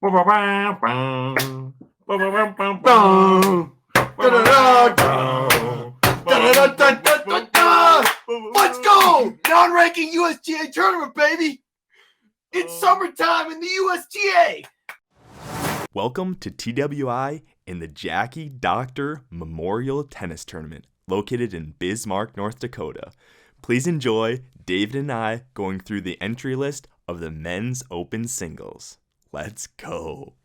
Let's go! Non-ranking USTA tournament, baby! It's summertime in the USTA! Welcome to TWI in the Jackie Dockter Memorial Tennis Tournament, located in Bismarck, North Dakota. Please enjoy David and I going through the entry list of the Men's Open singles. Let's go.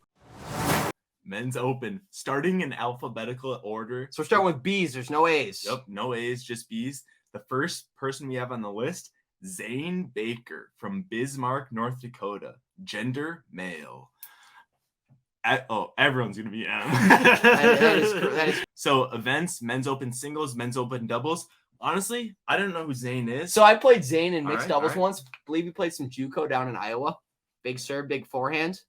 Men's Open, starting in alphabetical order. So we're starting with B's, there's no A's. Yep, no A's, just B's. The first person we have on the list, Zane Baker from Bismarck, North Dakota. Gender, male. Everyone's going to be M. that is. So events, Men's Open singles, Men's Open doubles. Honestly, I don't know who Zane is. So I played Zane in mixed doubles all right. once. Believe he played some JUCO down in Iowa. Big serve, big forehand.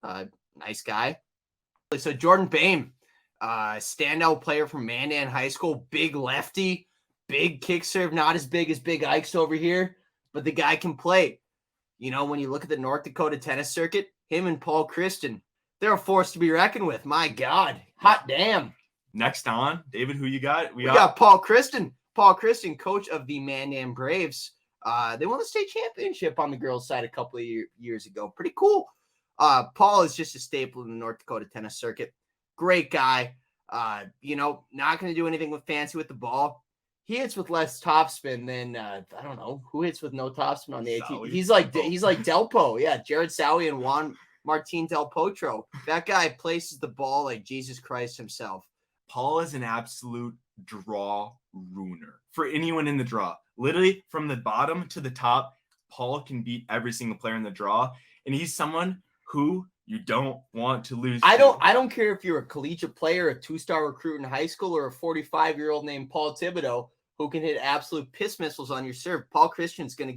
Nice guy. So Jordan Bain, standout player from Mandan High School. Big lefty, big kick serve. Not as big as Big Ike's over here, but the guy can play. You know, when you look at the North Dakota tennis circuit, him and Paul Christen, they're a force to be reckoned with. My God. Hot damn. Next on, David, who you got? We got Paul Christen. Paul Christen, coach of the Mandan Braves. They won the state championship on the girls' side a couple of years ago. Pretty cool. Paul is just a staple in the North Dakota tennis circuit. Great guy. Not going to do anything fancy with the ball. He hits with less topspin than I don't know who hits with no topspin on the AT. He's like Delpo. Yeah, Jared Sowie and Juan Martin Del Potro. That guy places the ball like Jesus Christ himself. Paul is an absolute draw ruiner for anyone in the draw. Literally from the bottom to the top, Paul can beat every single player in the draw, and he's someone who you don't want to lose. I don't care if you're a collegiate player, a 2-star recruit in high school, or a 45-year-old named Paul Thibodeau who can hit absolute piss missiles on your serve. Paul Christen. He's going to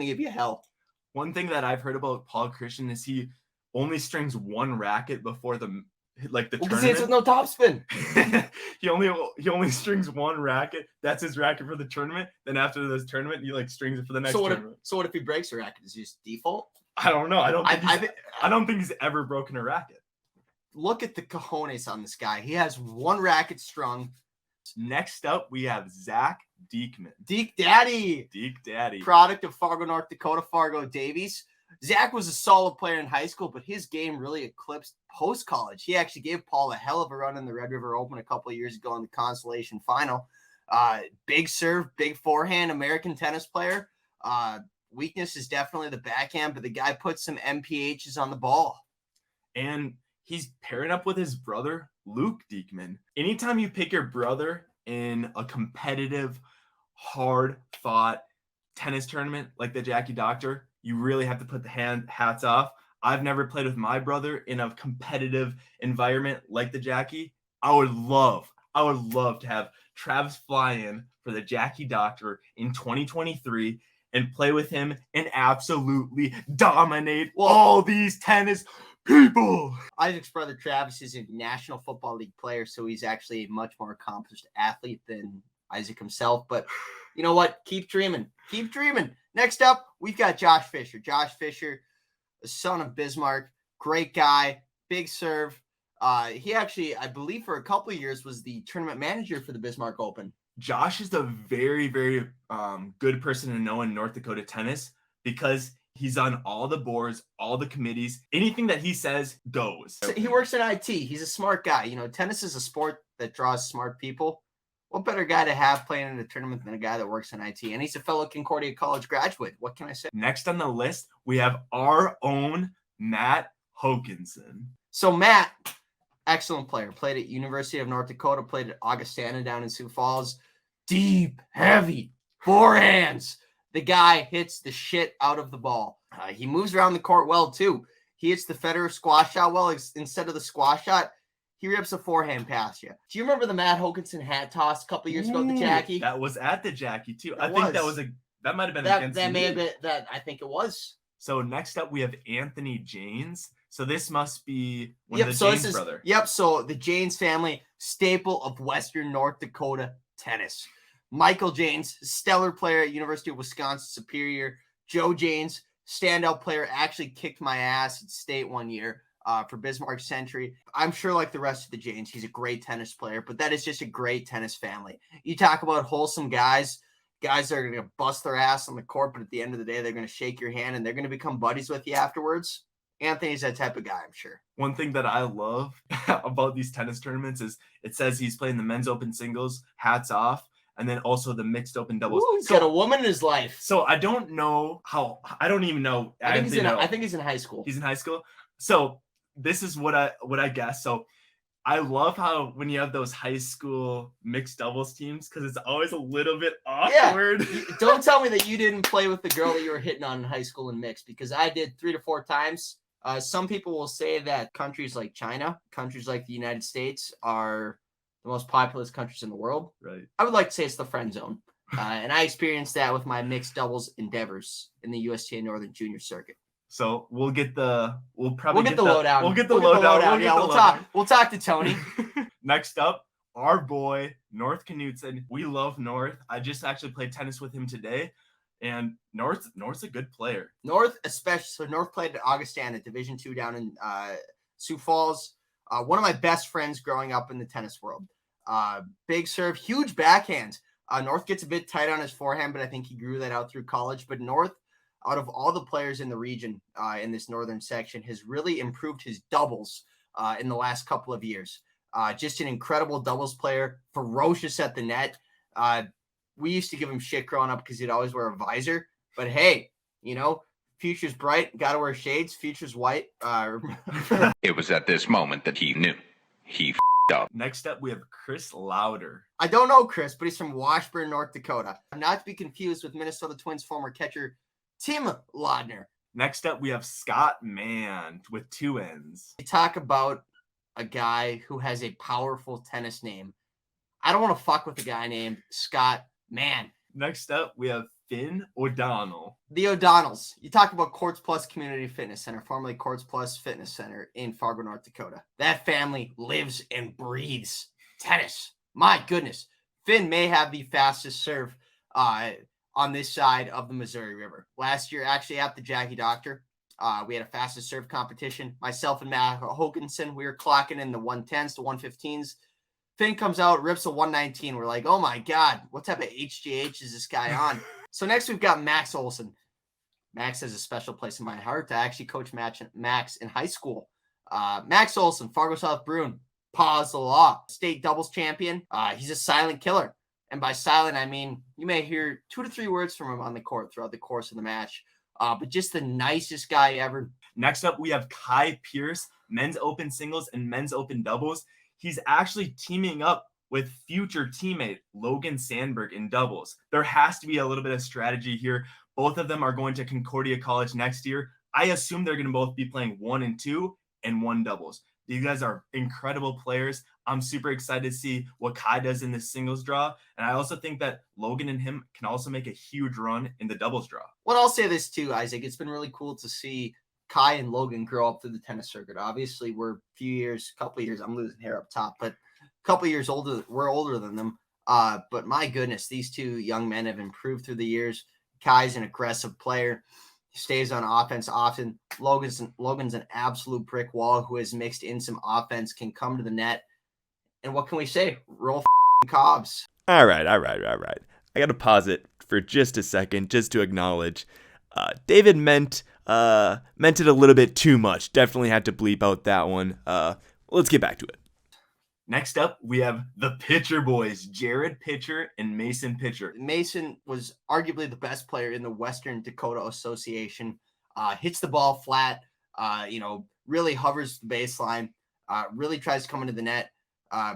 give you hell. One thing that I've heard about Paul Christen is he only strings one racket before the tournament. Because he hits with no topspin. he only strings one racket. That's his racket for the tournament. Then after this tournament, he strings it for the next tournament. So what if he breaks a racket? Is he just default? I don't know. I don't think he's ever broken a racket. Look at the cojones on this guy. He has one racket strung. Next up, we have Zach Diekmann. Deke Daddy. Product of Fargo, North Dakota, Fargo Davies. Zach was a solid player in high school, but his game really eclipsed post-college. He actually gave Paul a hell of a run in the Red River Open a couple of years ago in the consolation final. Big serve, big forehand, American tennis player. Weakness is definitely the backhand, but the guy puts some MPHs on the ball. And he's pairing up with his brother, Luke Diekmann. Anytime you pick your brother in a competitive, hard-fought tennis tournament like the Jackie Dockter, you really have to put the hats off. I've never played with my brother in a competitive environment like the Jackie. I would love to have Travis fly in for the Jackie Dockter in 2023 and play with him and absolutely dominate all these tennis people. Isaac's brother Travis is a National Football League player, so he's actually a much more accomplished athlete than Isaac himself. But you know what? Keep dreaming. Next up, we've got Josh Fisher. Josh Fisher, the son of Bismarck, great guy, big serve. He actually, I believe for a couple of years, was the tournament manager for the Bismarck Open. Josh is a very, very good person to know in North Dakota tennis because he's on all the boards, all the committees. Anything that he says goes. He works in IT. He's a smart guy. You know, tennis is a sport that draws smart people. What better guy to have playing in a tournament than a guy that works in IT? And he's a fellow Concordia College graduate. What can I say? Next on the list, we have our own Matt Hokinson. So Matt, excellent player. Played at University of North Dakota. Played at Augustana down in Sioux Falls. Deep, heavy forehands. The guy hits the shit out of the ball. He moves around the court well, too. He hits the Federer squash shot well. Instead of the squash shot, he rips a forehand past you. Do you remember the Matt Hokinson hat toss a couple of years ago at the Jackie? That was at the Jackie, too. I think that might have been against that may have been that. I think it was. So next up, we have Anthony Janes. So this must be one of the Janes brother. So the Janes family, staple of Western North Dakota tennis. Michael Janes, stellar player at University of Wisconsin Superior. Joe Janes, standout player, actually kicked my ass at state one year for Bismarck Century. I'm sure like the rest of the Janes, he's a great tennis player, but that is just a great tennis family. You talk about wholesome guys that are going to bust their ass on the court, but at the end of the day, they're going to shake your hand and they're going to become buddies with you afterwards. Anthony's that type of guy, I'm sure. One thing that I love about these tennis tournaments is it says he's playing the men's open singles, hats off, and then also the mixed open doubles. Ooh, he's got a woman in his life. So I don't know how, I don't even know. I think he's in high school. He's in high school. So this is what I guess. So I love how when you have those high school mixed doubles teams, because it's always a little bit awkward. Yeah. Don't tell me that you didn't play with the girl that you were hitting on in high school in mixed, because I did 3 to 4 times. Some people will say that countries like China, countries like the United States are the most populous countries in the world. Right. I would like to say it's the friend zone. And I experienced that with my mixed doubles endeavors in the USTA Northern Junior Circuit. So we'll get the lowdown. We'll get the lowdown. Yeah, we'll talk to Tony. Next up, our boy North Knutson. We love North. I just actually played tennis with him today. And North's a good player. North, especially. So North played at Augustana, Division II down in Sioux Falls. One of my best friends growing up in the tennis world. Big serve, huge backhand. North gets a bit tight on his forehand, but I think he grew that out through college. But North, out of all the players in the region in this northern section, has really improved his doubles in the last couple of years. Just an incredible doubles player, ferocious at the net. We used to give him shit growing up because he'd always wear a visor. But hey, future's bright. Got to wear shades. Future's white. It was at this moment that he knew. He f***ed up. Next up, we have Chris Lowder. I don't know Chris, but he's from Washburn, North Dakota. Not to be confused with Minnesota Twins former catcher Tim Lodner. Next up, we have Scott Mann with 2 N's. You talk about a guy who has a powerful tennis name. I don't want to fuck with a guy named Scott Mann. Next up, we have Finn O'Donnell. The O'Donnells. You talk about Courts Plus Community Fitness Center, formerly Courts Plus Fitness Center in Fargo, North Dakota. That family lives and breathes tennis. My goodness. Finn may have the fastest serve on this side of the Missouri River. Last year, actually at the Jackie Dockter, we had a fastest serve competition. Myself and Matt Hokinson, we were clocking in the 110s to 115s. Finn comes out, rips a 119. We're like, oh my God, what type of HGH is this guy on? So next we've got Max Olson. Max has a special place in my heart. I actually coached Max in high school. Max Olson, Fargo South Bruin, Pause the Law, state doubles champion. He's a silent killer. And by silent, I mean you may hear 2 to 3 words from him on the court throughout the course of the match. But just the nicest guy ever. Next up, we have Kai Pierce, men's open singles and men's open doubles. He's actually teaming up with future teammate Logan Sandberg in doubles. There has to be a little bit of strategy here. Both of them are going to Concordia College next year. I assume they're going to both be playing 1 and 2 and 1 doubles. These guys are incredible players. I'm super excited to see what Kai does in this singles draw. And I also think that Logan and him can also make a huge run in the doubles draw. Well, I'll say this too, Isaac. It's been really cool to see Kai and Logan grow up through the tennis circuit. Obviously, we're a couple of years, I'm losing hair up top, but a couple of years older, we're older than them. But my goodness, these 2 young men have improved through the years. Kai's an aggressive player. He stays on offense often. Logan's an absolute brick wall who has mixed in some offense, can come to the net. And what can we say? Roll Cobbs. All right. I got to pause it for just a second just to acknowledge David meant it a little bit too much. Definitely had to bleep out that one. Let's get back to it. Next up, we have the Pitcher boys, Jared Pitcher and Mason Pitcher. Mason was arguably the best player in the Western Dakota Association. Hits the ball flat, really hovers the baseline, really tries to come into the net,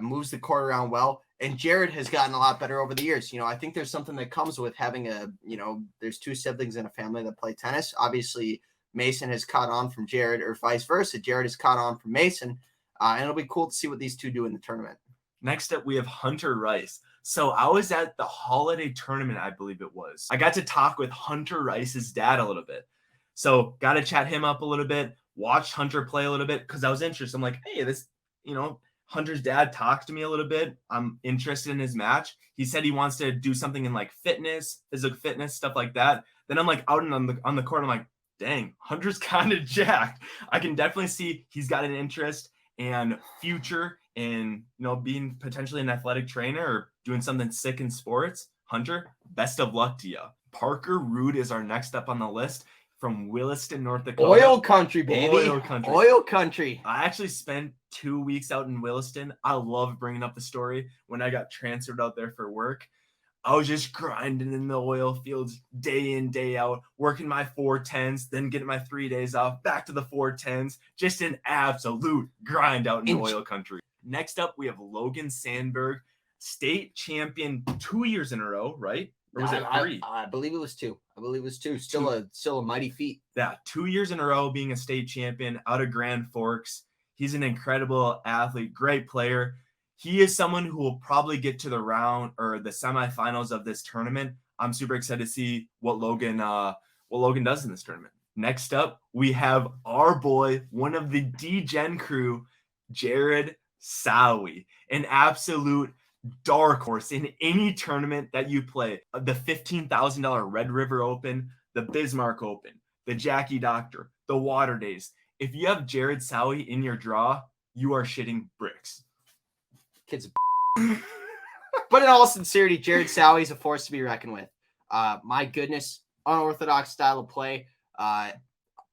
moves the court around well. And Jared has gotten a lot better over the years. I think there's something that comes with having there's 2 siblings in a family that play tennis. Obviously, Mason has caught on from Jared, or vice versa. Jared has caught on from Mason. And it'll be cool to see what these 2 do in the tournament. Next up, we have Hunter Rice. So I was at the holiday tournament, I believe it was. I got to talk with Hunter Rice's dad a little bit. So got to chat him up a little bit, watched Hunter play a little bit because I was interested. I'm like, hey, this, Hunter's dad talked to me a little bit. I'm interested in his match. He said he wants to do something in like fitness, physical fitness, stuff like that. Then I'm like out on the court. I'm like, dang, Hunter's kind of jacked. I can definitely see he's got an interest and future in, being potentially an athletic trainer or doing something sick in sports. Hunter, best of luck to you. Parker Rood is our next up on the list from Williston, North Dakota. Oil country, baby. Oil country. Oil country. I actually spent 2 weeks out in Williston. I love bringing up the story. When I got transferred out there for work, I was just grinding in the oil fields day in, day out, working my 410s, then getting my 3 days off, back to the 410s, just an absolute grind out in oil country. Next up, we have Logan Sandberg, state champion 2 years in a row, right? Or was it 3? I believe it was 2. Still a mighty feat. Yeah, 2 years in a row being a state champion out of Grand Forks. He's an incredible athlete, great player. He is someone who will probably get to the round or the semifinals of this tournament. I'm super excited to see what Logan does in this tournament. Next up, we have our boy, one of the D-Gen crew, Jared Sowie, an absolute dark horse in any tournament that you play. The $15,000 Red River Open, the Bismarck Open, the Jackie Dockter, the Water Days. If you have Jared Sowie in your draw, you are shitting bricks. Kid's but in all sincerity, Jared Sowie is a force to be reckoned with. My goodness, unorthodox style of play.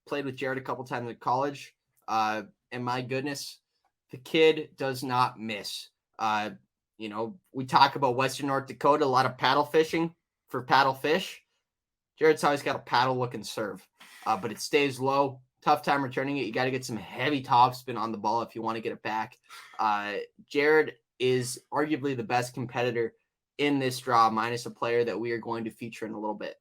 Played with Jared a couple times in college. And my goodness, the kid does not miss. We talk about Western North Dakota, a lot of paddle fishing for paddle fish. Jared Sowie's got a paddle looking serve, but it stays low. Tough time returning it. You got to get some heavy topspin on the ball if you want to get it back. Jared is arguably the best competitor in this draw, minus a player that we are going to feature in a little bit.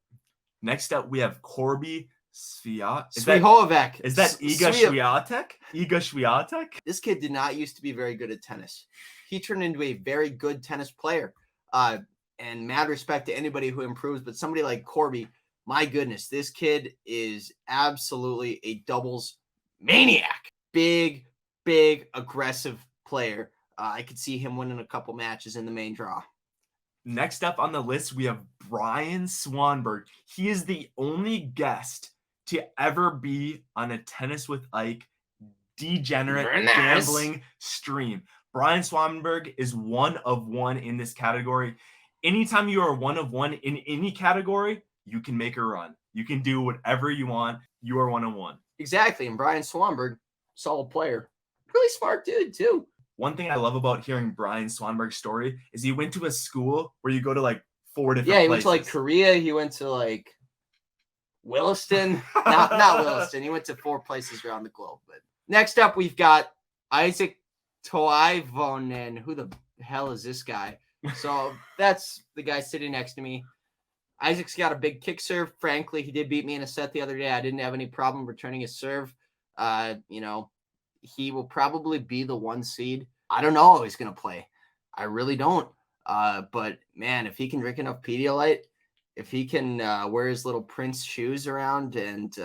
Next up, we have Corby Fiat. Is that Iga Swiatek? Iga Swiatek? This kid did not used to be very good at tennis. He turned into a very good tennis player. And mad respect to anybody who improves, but somebody like Corby, my goodness, this kid is absolutely a doubles maniac. Big, aggressive player. I could see him winning a couple matches in the main draw. Next up on the list, we have Brian Swanberg. He is the only guest to ever be on a Tennis with Ike degenerate gambling stream. Brian Swanberg is 1 of 1 in this category. Anytime you are 1 of 1 in any category, you can make a run. You can do whatever you want. You are 1 of 1. Exactly. And Brian Swanberg, solid player. Really smart dude, too. One thing I love about hearing Brian Swanberg's story is he went to a school where you go to like 4 different places. Yeah, he went to like Korea. He went to like Williston. not Williston. He went to 4 places around the globe. But next up, we've got Isaac Toivonen. Who the hell is this guy? So that's the guy sitting next to me. Isaac's got a big kick serve. Frankly, he did beat me in a set the other day. I didn't have any problem returning his serve. He will probably be the 1 seed. I don't know how he's going to play. I really don't. But, man, if he can drink enough Pedialyte, if he can wear his little Prince shoes around and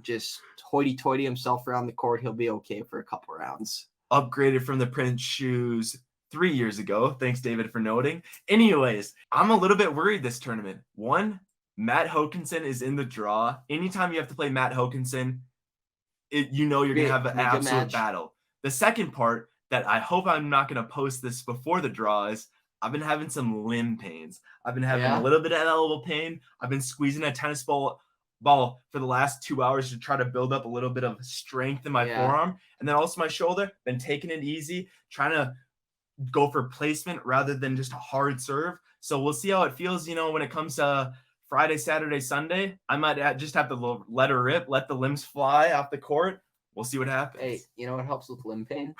just hoity-toity himself around the court, he'll be okay for a couple rounds. Upgraded from the Prince shoes 3 years ago. Thanks, David, for noting. Anyways, I'm a little bit worried this tournament. 1, Matt Hokinson is in the draw. Anytime you have to play Matt Hokinson, you're going to have an absolute battle. The second part that I hope I'm not going to post this before the draw is I've been having some limb pains. I've been having a little bit of elbow pain. I've been squeezing a tennis ball for the last 2 hours to try to build up a little bit of strength in my forearm. And then also my shoulder, been taking it easy, trying to go for placement rather than just a hard serve. So we'll see how it feels, when it comes to Friday, Saturday, Sunday. I might just have to let her rip, let the limbs fly off the court. We'll see what happens. Hey, you know what helps with limb pain?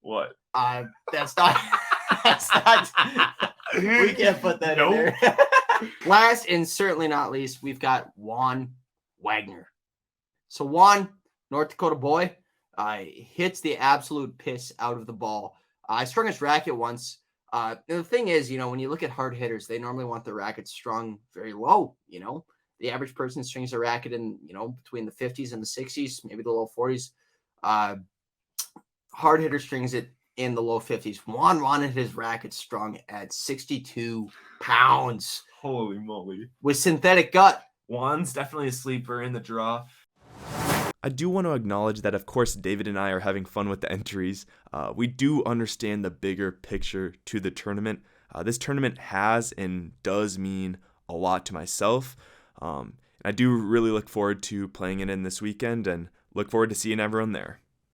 What? That's not. We can't put that in there. Last and certainly not least, we've got Juan Wagner. So Juan, North Dakota boy, hits the absolute piss out of the ball. I strung his racket once. And the thing is, when you look at hard hitters, they normally want the racket strung very low. The average person strings a racket in, between the 50s and the 60s, maybe the low 40s. Hard hitter strings it in the low 50s. Juan wanted his racket strung at 62 pounds. Holy moly. With synthetic gut. Juan's definitely a sleeper in the draw. I do want to acknowledge that, of course, David and I are having fun with the entries. We do understand the bigger picture to the tournament. This tournament has and does mean a lot to myself. I do really look forward to playing it in this weekend and look forward to seeing everyone there.